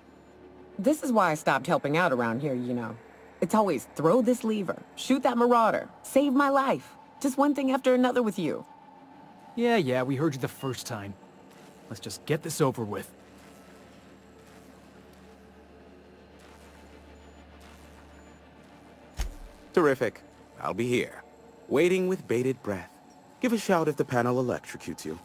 This is why I stopped helping out around here, you know. It's always throw this lever, shoot that marauder, save my life. Just one thing after another with you. Yeah, we heard you the first time. Let's just get this over with. Terrific. I'll be here, waiting with bated breath. Give a shout if the panel electrocutes you.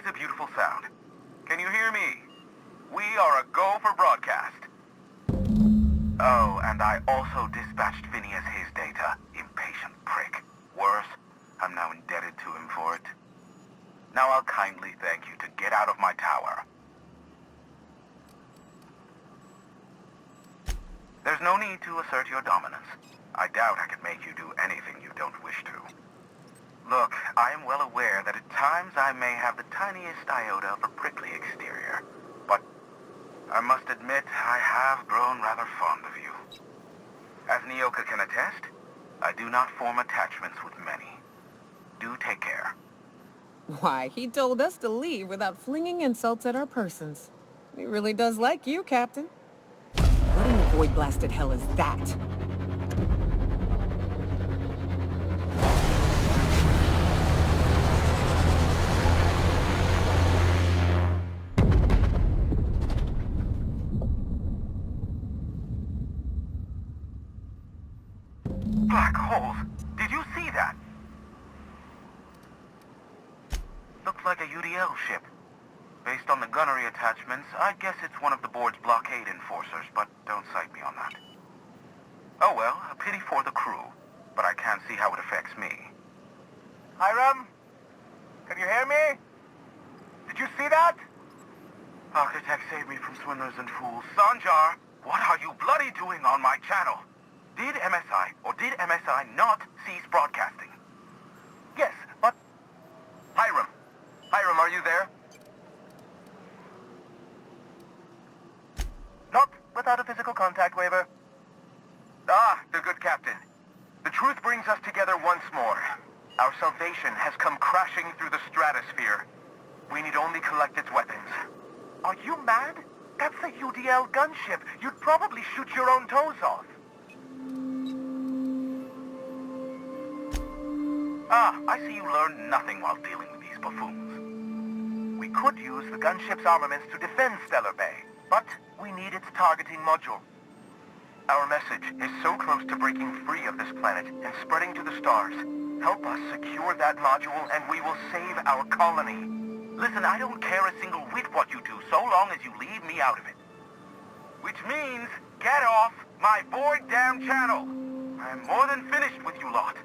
is a beautiful sound. Can you hear me? We are a go for broadcast. Oh, and I also dispatched Phineas his data. Impatient prick. Worse, I'm now indebted to him for it. Now I'll kindly thank you to get out of my tower. There's no need to assert your dominance. I doubt I could make you do anything you don't wish to. Look, I am well aware that at times I may have the tiniest iota of a prickly exterior, but I must admit I have grown rather fond of you. As Nyoka can attest, I do not form attachments with many. Do take care. Why, he told us to leave without flinging insults at our persons. He really does like you, Captain. What in the void-blasted hell is that? Black holes! Did you see that? Looks like a UDL ship. Based on the gunnery attachments, I guess it's one of the board's blockade enforcers, but don't cite me on that. Oh well, a pity for the crew, but I can't see how it affects me. Hiram? Can you hear me? Did you see that? Architect saved me from swindlers and fools. Sanjar, what are you bloody doing on my channel? Did MSI, or did MSI not cease broadcasting? Yes, but... Hiram, are you there? Not without a physical contact waiver. Ah, the good captain. The truth brings us together once more. Our salvation has come crashing through the stratosphere. We need only collect its weapons. Are you mad? That's a UDL gunship. You'd probably shoot your own toes off. Ah, I see you learned nothing while dealing with these buffoons. We could use the gunship's armaments to defend Stellar Bay, but we need its targeting module. Our message is so close to breaking free of this planet and spreading to the stars. Help us secure that module and we will save our colony. Listen, I don't care a single whit what you do so long as you leave me out of it. Which means, get off my void damn channel. I'm more than finished with you lot.